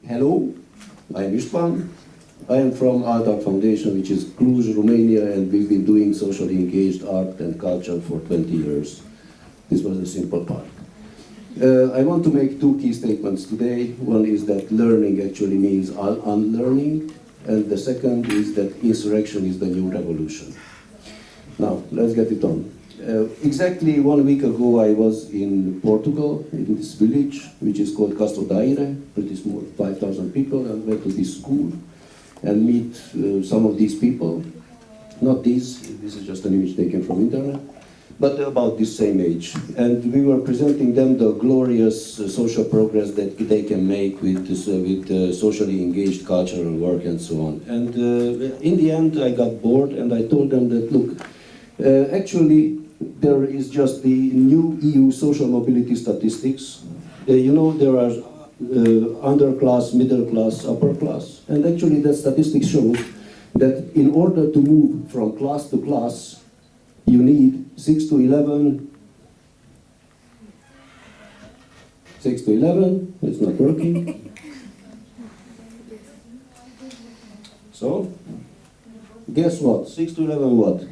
Hello, I am Istvan. I am from Art Foundation, which is Cluj, Romania, and we've been doing socially engaged art and culture for 20 years. This was the simple part. I want to make two key statements today. One is that learning actually means unlearning, and the second is that insurrection is the new revolution. Now, let's get it on. Exactly 1 week ago, I was in Portugal, in this village, which is called Castro Daire, pretty small, 5,000 people, and went to this school and meet some of these people. Not these, this is just an image taken from internet, but about this same age. And we were presenting them the glorious social progress that they can make with socially engaged cultural work and so on. And in the end, I got bored and I told them that, look, actually, there is just the new EU social mobility statistics. You know, there are underclass, middle class, upper class. And actually, that statistics shows that in order to move from class to class, you need 6 to 11. 6 to 11, it's not working. So, guess what? 6 to 11 what?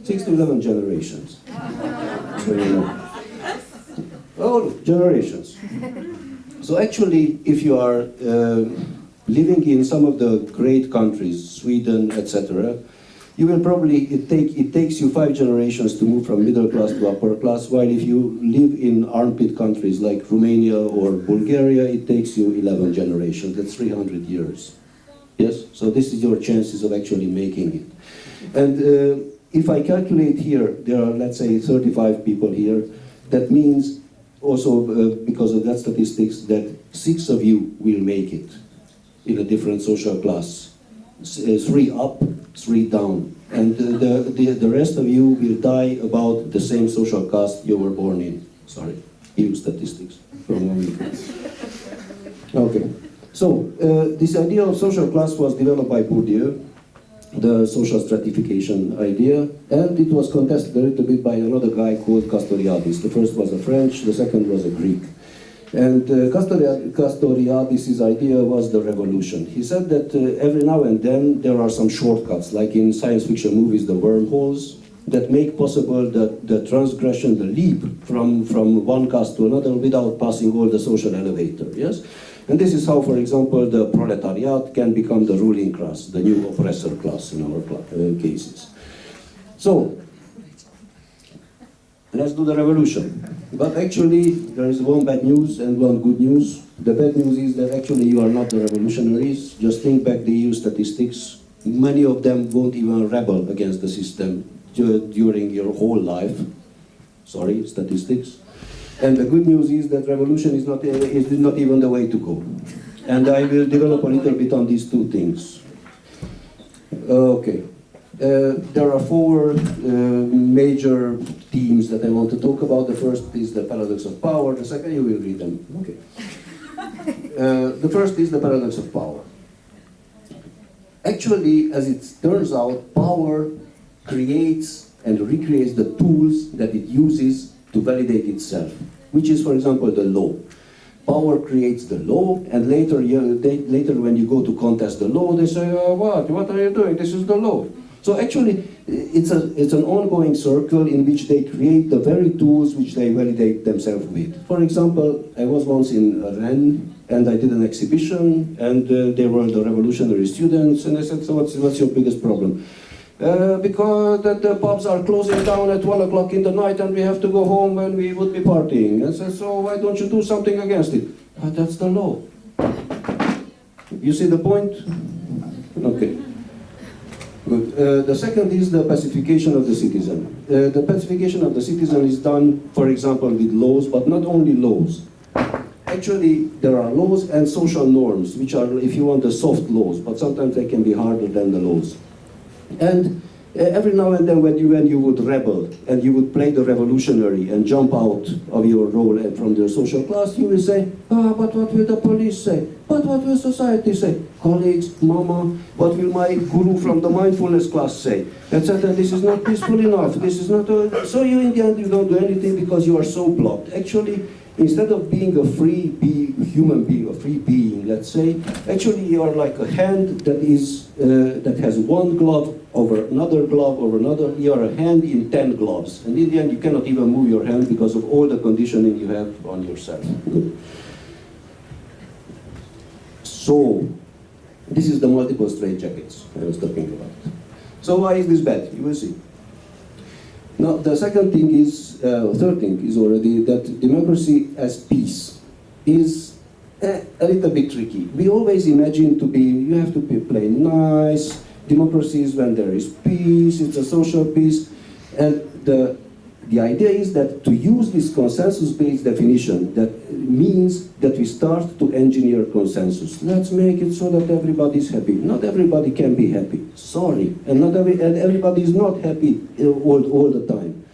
6 to 11 generations. So you know. Oh, generations. So actually, if you are living in some of the great countries, Sweden, etc., you will probably, it takes you 5 generations to move from middle class to upper class, while if you live in armpit countries like Romania or Bulgaria, it takes you 11 generations. That's 300 years. Yes? So this is your chances of actually making it. And if I calculate here, there are, let's say, 35 people here. That means also, because of that statistics, that 6 of you will make it in a different social class. 3 up, 3 down. And the rest of you will die about the same social caste you were born in. Sorry, EU statistics from 1 week. Okay. So, this idea of social class was developed by Bourdieu, the social stratification idea, and it was contested a little bit by another guy called Castoriadis. The first was a French, the second was a Greek. And Castoriadis' idea was the revolution. He said that every now and then there are some shortcuts, like in science fiction movies, the wormholes, that make possible the transgression, the leap from one caste to another without passing all the social elevator, yes? And this is how, for example, the proletariat can become the ruling class, the new oppressor class in our cases. So, let's do the revolution. But actually, there is one bad news and one good news. The bad news is that actually you are not the revolutionaries. Just think back the EU statistics. Many of them won't even rebel against the system during your whole life. Sorry, statistics. And the good news is that revolution is not even the way to go. And I will develop a little bit on these two things. Okay. There are 4 major themes that I want to talk about. The first is the paradox of power. The second, you will read them. Okay. The first is the paradox of power. Actually, as it turns out, power creates and recreates the tools that it uses to validate itself, which is, for example, the law. Power creates the law, and later when you go to contest the law, they say, oh, what are you doing? This is the law. So actually, it's an ongoing circle in which they create the very tools which they validate themselves with. For example, I was once in Rennes, and I did an exhibition, and there were the revolutionary students, and I said, so what's your biggest problem? Because the pubs are closing down at 1 o'clock in the night and we have to go home when we would be partying. And said, so why don't you do something against it? But that's the law. You see the point? Okay. Good. The second is the pacification of the citizen. The pacification of the citizen is done, for example, with laws, but not only laws. Actually, there are laws and social norms, which are, if you want, the soft laws, but sometimes they can be harder than the laws. And every now and then when you would rebel and you would play the revolutionary and jump out of your role and from the social class, you will say, but what will the police say? But what will society say? Colleagues, mama, what will my guru from the mindfulness class say? Etc. This is not peaceful enough. This is not. So you in the end you don't do anything because you are so blocked. Actually, instead of being a human being, a free being, let's say, actually you are like a hand that has one glove over another glove over another. You are a hand in 10 gloves, and in the end you cannot even move your hand because of all the conditioning you have on yourself. Good. So, this is the multiple straitjackets I was talking about. So why is this bad? You will see. Now, the third thing is already that democracy as peace is a little bit tricky. We always imagine you have to play nice. Democracy is when there is peace, it's a social peace. And the idea is that to use this consensus-based definition, that means that we start to engineer consensus. Let's make it so that everybody's happy. Not everybody can be happy. Sorry. And everybody is not happy all the time.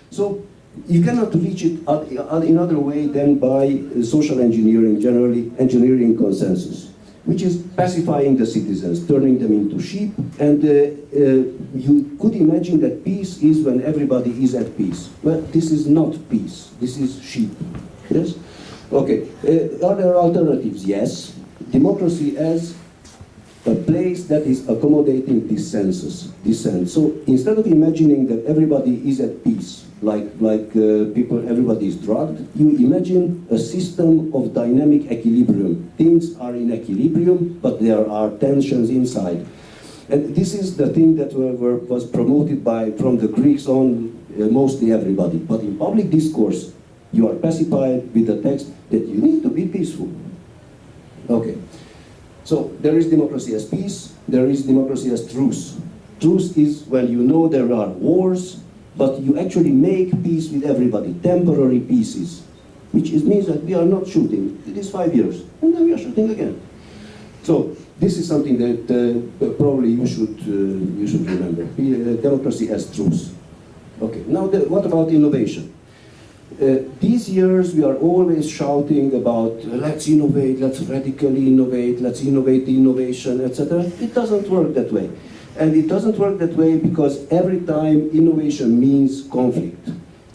So you cannot reach it in other way than by social engineering, generally engineering consensus, which is pacifying the citizens, turning them into sheep. And you could imagine that peace is when everybody is at peace. But this is not peace. This is sheep. Yes? Okay. Are there alternatives? Yes. Democracy as a place that is accommodating dissent. So instead of imagining that everybody is at peace, everybody is drugged, you imagine a system of dynamic equilibrium. Things are in equilibrium, but there are tensions inside. And this is the thing that was promoted from the Greeks on mostly everybody. But in public discourse, you are pacified with the text that you need to be peaceful. Okay. So there is democracy as peace, there is democracy as truce. Truce is when you know there are wars, but you actually make peace with everybody, temporary peaces, which means that we are not shooting. It is 5 years, and then we are shooting again. So this is something that probably you should remember. Democracy as truce. Okay. Now, what about innovation? These years we are always shouting about let's innovate, let's radically innovate, let's innovate the innovation, etc. It doesn't work that way. And it doesn't work that way because every time innovation means conflict.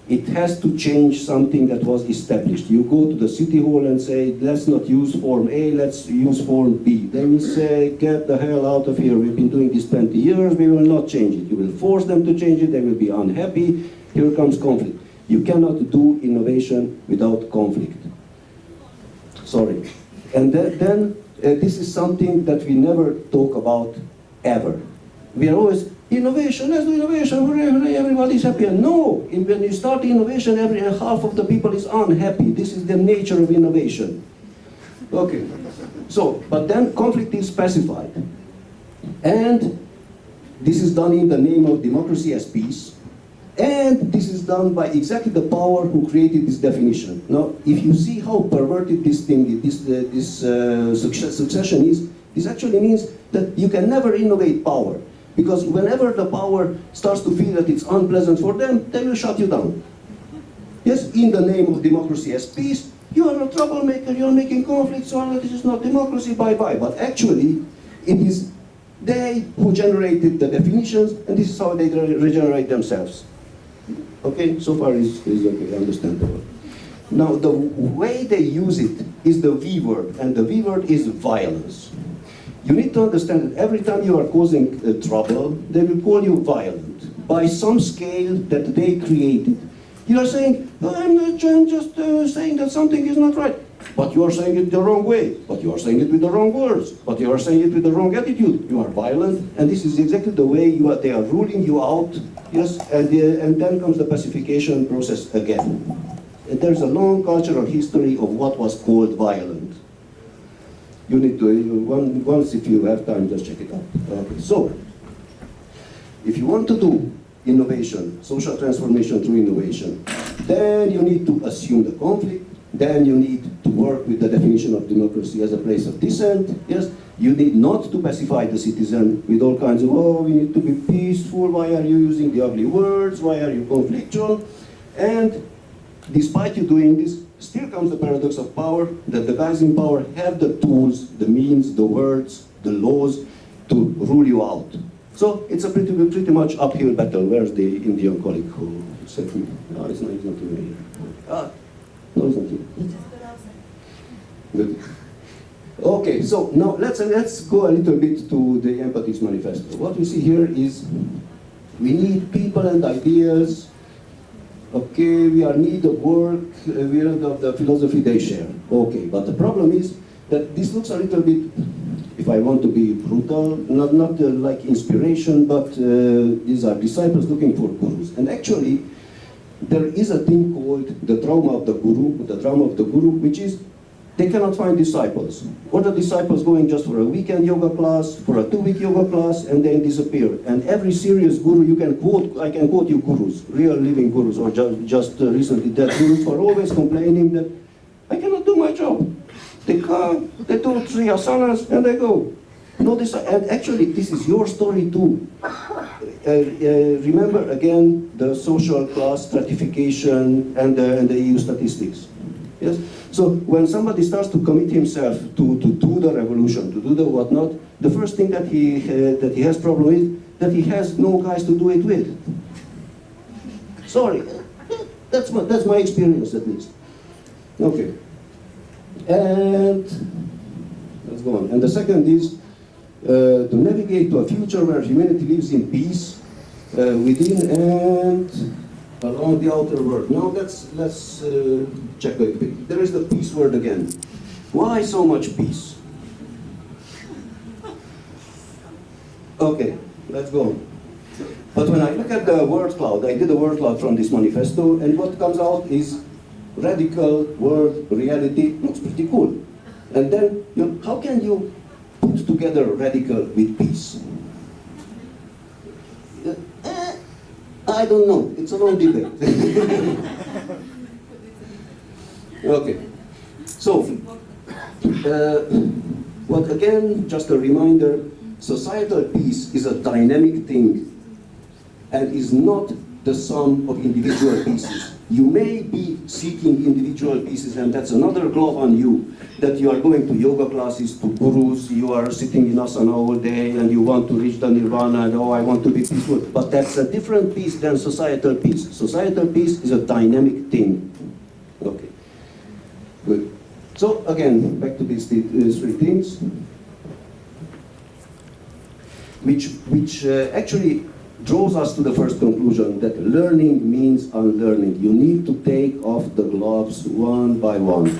It has to change something that was established. You go to the city hall and say, let's not use form A, let's use form B. They will say, get the hell out of here. We've been doing this 20 years, we will not change it. You will force them to change it, they will be unhappy. Here comes conflict. You cannot do innovation without conflict. Sorry. And then this is something that we never talk about ever. We are always, innovation, let's do innovation, everybody's happy. No, when you start innovation, half of the people is unhappy. This is the nature of innovation. Okay, so, but then conflict is pacified. And this is done in the name of democracy as peace. And this is done by exactly the power who created this definition. Now, if you see how perverted this thing, this succession is, this actually means that you can never innovate power. Because whenever the power starts to feel that it's unpleasant for them, they will shut you down. Yes, in the name of democracy as peace, you are a troublemaker, you are making conflicts, so this is not democracy, bye-bye. But actually, it is they who generated the definitions, and this is how they regenerate themselves. Okay, so far is okay, understandable. Now, the way they use it is the V word, and the V word is violence. You need to understand that every time you are causing trouble, they will call you violent by some scale that they created. You are saying, oh, I'm just saying that something is not right. But you are saying it the wrong way. But you are saying it with the wrong words. But you are saying it with the wrong attitude. You are violent, and this is exactly the way they are ruling you out. Yes, and then comes the pacification process again. And there's a long cultural history of what was called violent. You need to, once if you have time, just check it out. Okay, so, if you want to do innovation, social transformation through innovation, then you need to assume the conflict, then you need to work with the definition of democracy as a place of dissent, yes? You need not to pacify the citizen with all kinds of, oh, we need to be peaceful, why are you using the ugly words, why are you conflictual? And despite you doing this, still comes the paradox of power, that the guys in power have the tools, the means, the words, the laws to rule you out. So it's a pretty much uphill battle. Where's the Indian colleague who said to me? No, it's not here. No, it's not here. Good. Okay, so now let's go a little bit to the Empathics Manifesto. What we see here is we need people and ideas. Okay, we are in need of work, we are of the philosophy they share. Okay, but the problem is that this looks a little bit, if I want to be brutal, not like inspiration, but these are disciples looking for gurus. And actually, there is a thing called the trauma of the guru, which is they cannot find disciples. Or the disciples going just for a weekend yoga class, for a 2-week yoga class, and then disappear. And every serious guru you can quote, I can quote you gurus, real living gurus, or just recently dead gurus, are always complaining that I cannot do my job. They come, they do 3 asanas, and they go. No, and actually, this is your story too. Remember again the social class stratification and the EU statistics. Yes. So when somebody starts to commit himself to do the revolution, to do the whatnot, the first thing that he has problem with, that he has no guys to do it with. Sorry, that's my experience at least. Okay, and let's go on. And the second is to navigate to a future where humanity lives in peace within and around the outer world. Now let's check it. There is the peace word again. Why so much peace? Okay, let's go on. But when I look at the word cloud, I did a word cloud from this manifesto, and what comes out is radical world reality. Looks pretty cool. And then, how can you put together radical with peace? I don't know. It's a long debate. Okay. So, what again, just a reminder, societal peace is a dynamic thing and is not the sum of individual pieces. You may be seeking individual pieces, and that's another glove on you, that you are going to yoga classes, to gurus, you are sitting in asana all day, and you want to reach the nirvana, and I want to be peaceful. But that's a different piece than societal peace. Societal peace is a dynamic thing. Okay, good. So again, back to these 3 things, which actually draws us to the first conclusion, that learning means unlearning. You need to take off the gloves one by one.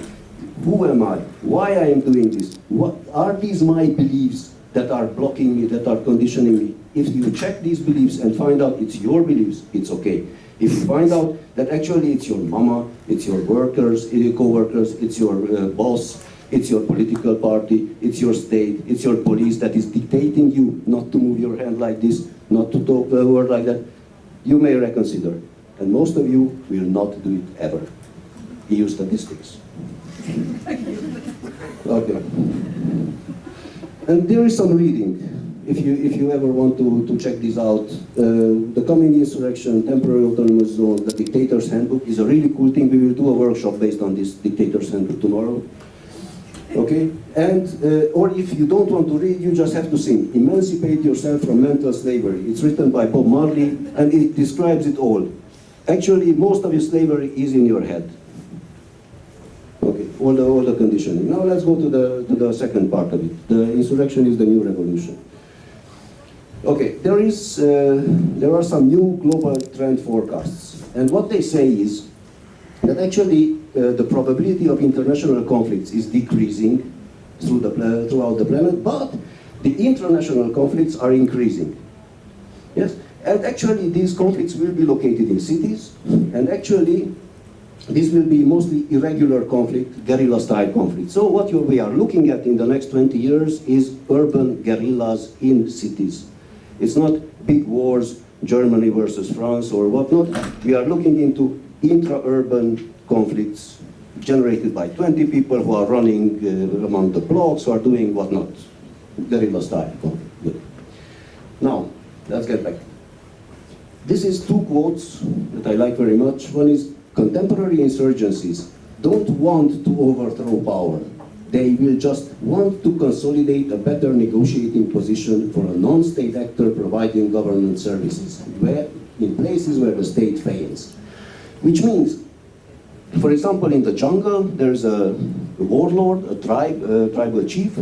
Who am I? Why I am doing this? What are these my beliefs that are blocking me, that are conditioning me? If you check these beliefs and find out it's your beliefs, it's okay. If you find out that actually it's your mama, it's your workers, your co-workers, it's your boss, it's your political party, it's your state, it's your police that is dictating you not to move your hand like this, not to talk a word like that, you may reconsider. And most of you will not do it ever. EU statistics. Okay. And there is some reading. If you ever want to check this out, The Coming Insurrection, Temporary Autonomous Zone, The Dictator's Handbook is a really cool thing. We will do a workshop based on this Dictator's Handbook tomorrow. Okay? And, or if you don't want to read, you just have to sing. Emancipate Yourself from Mental Slavery. It's written by Bob Marley, and it describes it all. Actually, most of your slavery is in your head. Okay, all the conditioning. Now let's go to the second part of it. The insurrection is the new revolution. Okay, there are some new global trend forecasts, and what they say is that actually the probability of international conflicts is decreasing throughout the planet, but the international conflicts are increasing. Yes, and actually these conflicts will be located in cities, and actually this will be mostly irregular conflict, guerrilla-style conflict. So what we are looking at in the next 20 years is urban guerrillas in cities. It's not big wars, Germany versus France or whatnot. We are looking into intra-urban conflicts generated by 20 people who are running among the blocks, who are doing whatnot, guerrilla-style conflict. Good. Now, let's get back. This is 2 quotes that I like very much. One is, contemporary insurgencies don't want to overthrow power. They will just want to consolidate a better negotiating position for a non-state actor providing government services, in places where the state fails. Which means For example, in the jungle, there's a warlord, a tribal chief,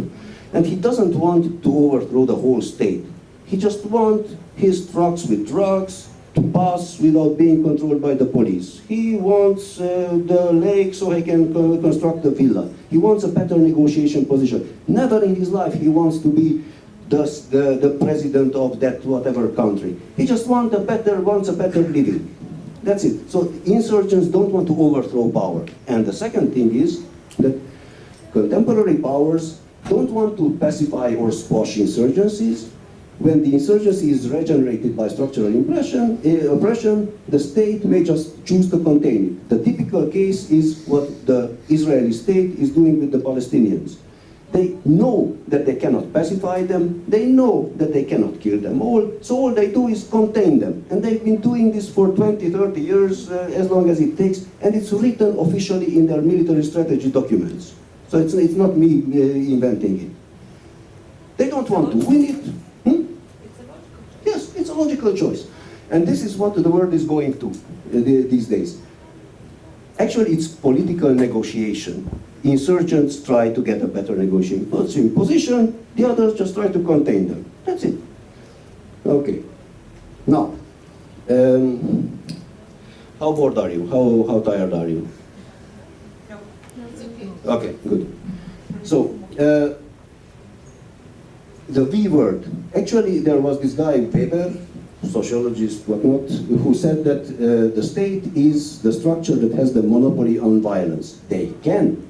and he doesn't want to overthrow the whole state. He just wants his trucks with drugs to pass without being controlled by the police. He wants the lake so he can construct a villa. He wants a better negotiation position. Never in his life he wants to be the president of that whatever country. He just wants a better living. That's it. So insurgents don't want to overthrow power. And the second thing is that contemporary powers don't want to pacify or squash insurgencies. When the insurgency is regenerated by structural oppression, the state may just choose to contain it. The typical case is what the Israeli state is doing with the Palestinians. They know that they cannot pacify them, they know that they cannot kill them all, so all they do is contain them. And they've been doing this for 20, 30 years, as long as it takes, and it's written officially in their military strategy documents. So it's not me inventing it. They don't want to win it. Yes, it's a logical choice. And this is what the world is going to these days. Actually, it's political negotiation. Insurgents try to get a better negotiating position, the others just try to contain them. That's it. Okay. Now, how bored are you? How tired are you? No. Okay, good. So, the V word. Actually, there was this guy, Weber, sociologist, whatnot, who said that the state is the structure that has the monopoly on violence. They can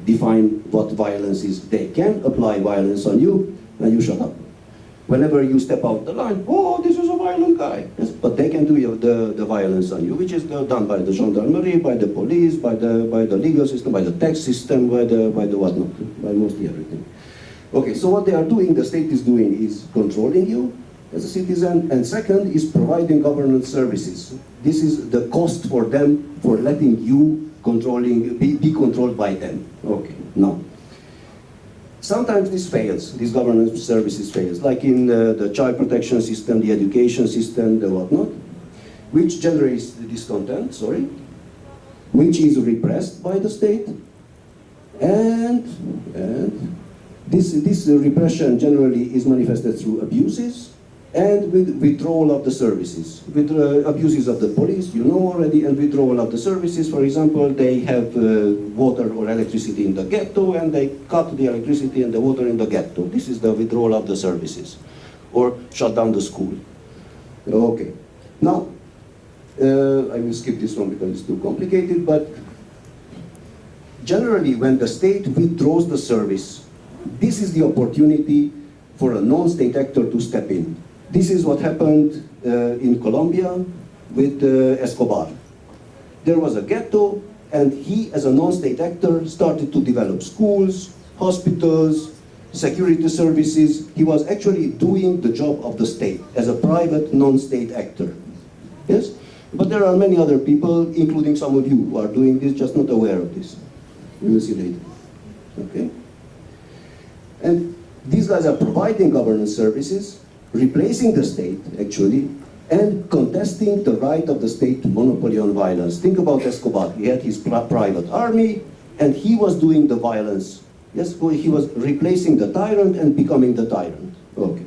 define what violence is. They can apply violence on you, and you shut up. Whenever you step out the line, oh, this is a violent guy. Yes, but they can do the violence on you, which is done by the gendarmerie, by the police, by the legal system, by the tax system, by the whatnot, by mostly everything. Okay, so what they are doing, the state is doing, is controlling you as a citizen, and second is providing governance services. This is the cost for them for letting you be controlled by them. Okay, now. Sometimes this fails, these governance services fails, like in the child protection system, the education system, the whatnot, which generates the discontent, which is repressed by the state, and this repression generally is manifested through abuses and with withdrawal of the services. With abuses of the police, you know already, and withdrawal of the services. For example, they have water or electricity in the ghetto, and they cut the electricity and the water in the ghetto. This is the withdrawal of the services. Or shut down the school. Okay. Now, I will skip this one because it's too complicated, but generally when the state withdraws the service, this is the opportunity for a non-state actor to step in. This is what happened in Colombia with Escobar. There was a ghetto, and he, as a non-state actor, started to develop schools, hospitals, security services. He was actually doing the job of the state as a private non-state actor. Yes? But there are many other people, including some of you, who are doing this, just not aware of this. We will see later. Okay? And these guys are providing governance services, replacing the state, actually, and contesting the right of the state to monopoly on violence. Think about Escobar. He had his private army, and he was doing the violence. Yes, he was replacing the tyrant and becoming the tyrant. Okay.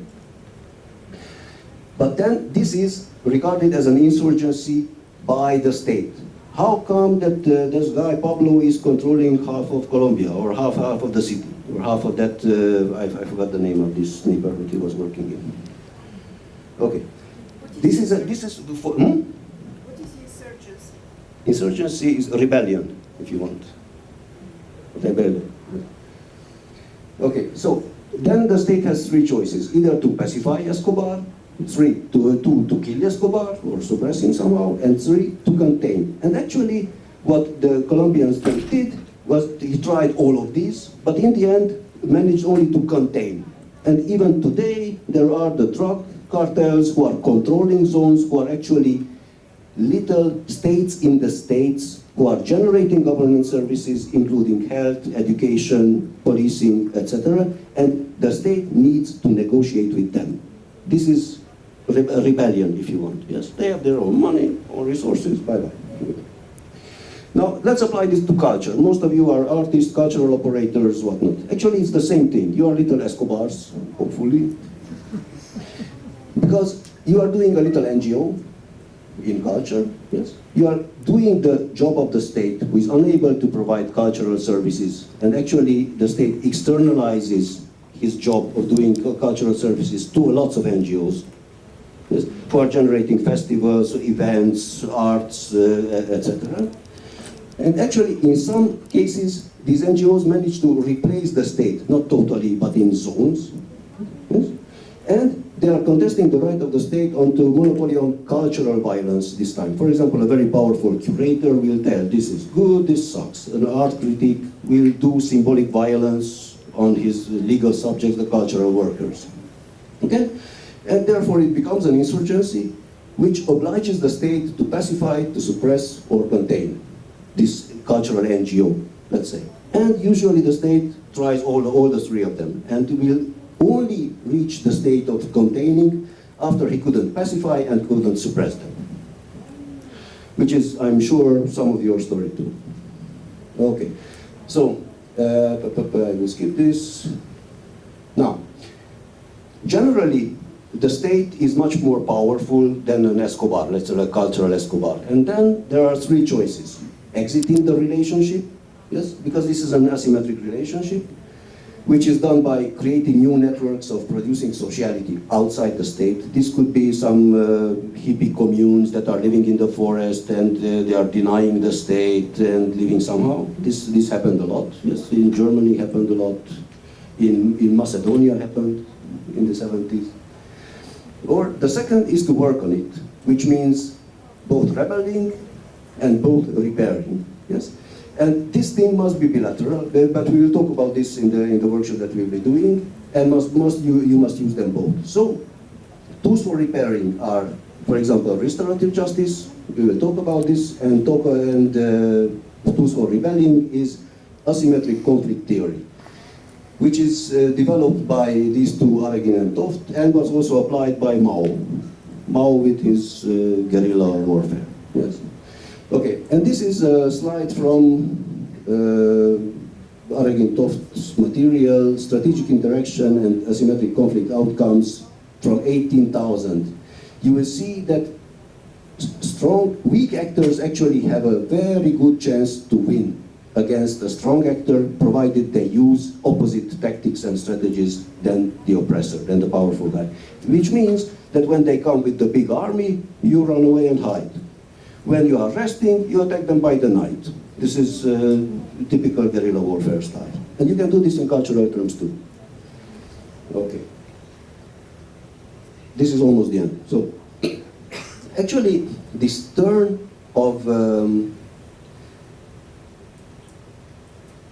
But then this is regarded as an insurgency by the state. How come that this guy, Pablo, is controlling half of Colombia, or half of the city, or half of that, I forgot the name of this neighborhood he was working in. Okay. This is for, What is insurgency? Insurgency is rebellion, if you want. Rebellion. Okay, so then the state has three choices: either to pacify Escobar, three, to kill Escobar or suppress him somehow, and three, to contain. And actually, what the Colombian state did was he tried all of these, but in the end managed only to contain. And even today, there are the drug cartels who are controlling zones, who are actually little states in the states, who are generating governance services, including health, education, policing, etc. And the state needs to negotiate with them. This is a rebellion, if you want. Yes, they have their own money or resources. Bye-bye. Now, let's apply this to culture. Most of you are artists, cultural operators, whatnot. Actually, it's the same thing. You are little Escobars, hopefully. Because you are doing a little NGO in culture, yes? You are doing the job of the state who is unable to provide cultural services. And actually, the state externalizes his job of doing cultural services to lots of NGOs. Yes, who are generating festivals, events, arts, etc. And actually, in some cases, these NGOs manage to replace the state, not totally, but in zones. Yes? And they are contesting the right of the state onto monopoly on cultural violence this time. For example, a very powerful curator will tell, this is good, this sucks. An art critic will do symbolic violence on his legal subjects, the cultural workers. Okay? And therefore it becomes an insurgency which obliges the state to pacify, to suppress, or contain this cultural NGO, let's say. And usually the state tries all the three of them, and will only reach the state of containing after he couldn't pacify and couldn't suppress them. Which is, I'm sure, some of your story too. Okay, so, I will skip this. Now, generally, the state is much more powerful than an Escobar, let's say a cultural Escobar. And then there are three choices. Exiting the relationship, yes, because this is an asymmetric relationship, which is done by creating new networks of producing sociality outside the state. This could be some hippie communes that are living in the forest and they are denying the state and living somehow. This happened a lot, yes, in Germany happened a lot, in Macedonia happened in the 70s. Or the second is to work on it, which means both rebelling and both repairing, yes? And this thing must be bilateral, but we will talk about this in the workshop that we'll be doing, and you must use them both. So, tools for repairing are, for example, restorative justice, we will talk about this, and tools for rebelling is asymmetric conflict theory, which is developed by these two, Arregin and Toft, and was also applied by Mao. Mao with his guerrilla warfare, yes. Okay, and this is a slide from Arregin Toft's material, Strategic Interaction and Asymmetric Conflict Outcomes from 18,000. You will see that weak actors actually have a very good chance to win against a strong actor, provided they use opposite tactics and strategies than the oppressor, than the powerful guy. Which means that when they come with the big army, you run away and hide. When you are resting, you attack them by the night. This is typical guerrilla warfare style. And you can do this in cultural terms too. Okay. This is almost the end. So, actually, this turn of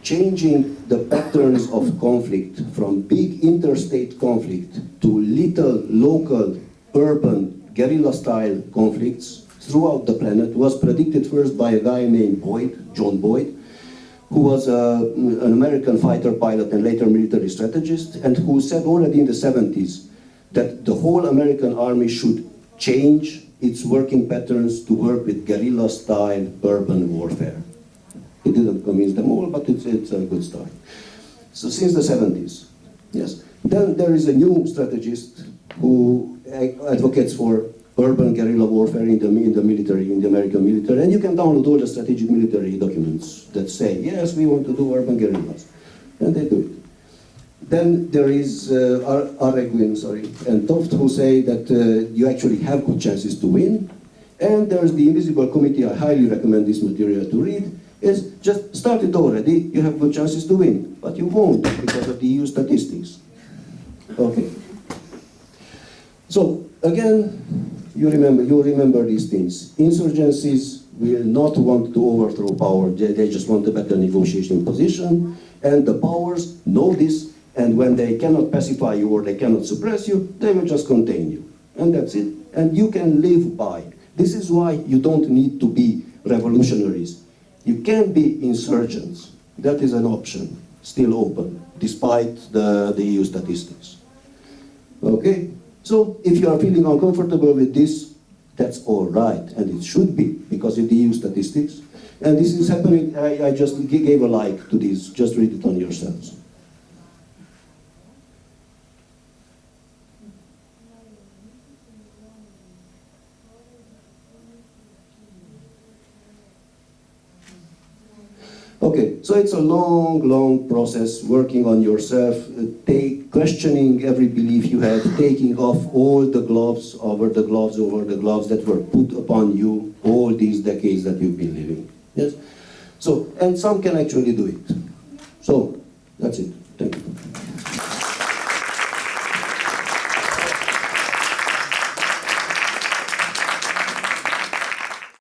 changing the patterns of conflict from big interstate conflict to little local, urban, guerrilla-style conflicts throughout the planet was predicted first by a guy named John Boyd, who was an American fighter pilot and later military strategist, and who said already in the 70s that the whole American army should change its working patterns to work with guerrilla-style urban warfare. It didn't convince them all, but it's a good start. So since the 70s, yes. Then there is a new strategist who advocates for urban guerrilla warfare in the military, in the American military, and you can download all the strategic military documents that say, yes, we want to do urban guerrillas, and they do it. Then there is Arregin, and Toft, who say that you actually have good chances to win, and there's the Invisible Committee. I highly recommend this material to read. Is just start it already, you have good chances to win, but you won't because of the EU statistics. Okay. So again, you remember these things. Insurgencies will not want to overthrow power, they just want a better negotiating position, and the powers know this, and when they cannot pacify you or they cannot suppress you, they will just contain you. And that's it. And you can live by. This is why you don't need to be revolutionaries. You can be insurgents. That is an option, still open, despite the EU statistics. Okay? So, if you are feeling uncomfortable with this, that's all right, and it should be, because of the EU statistics. And this is happening, I just gave a like to this, just read it on yourselves. Okay, so it's a long, long process working on yourself, questioning every belief you have, taking off all the gloves over the gloves that were put upon you all these decades that you've been living. Yes? So, and some can actually do it. So, that's it.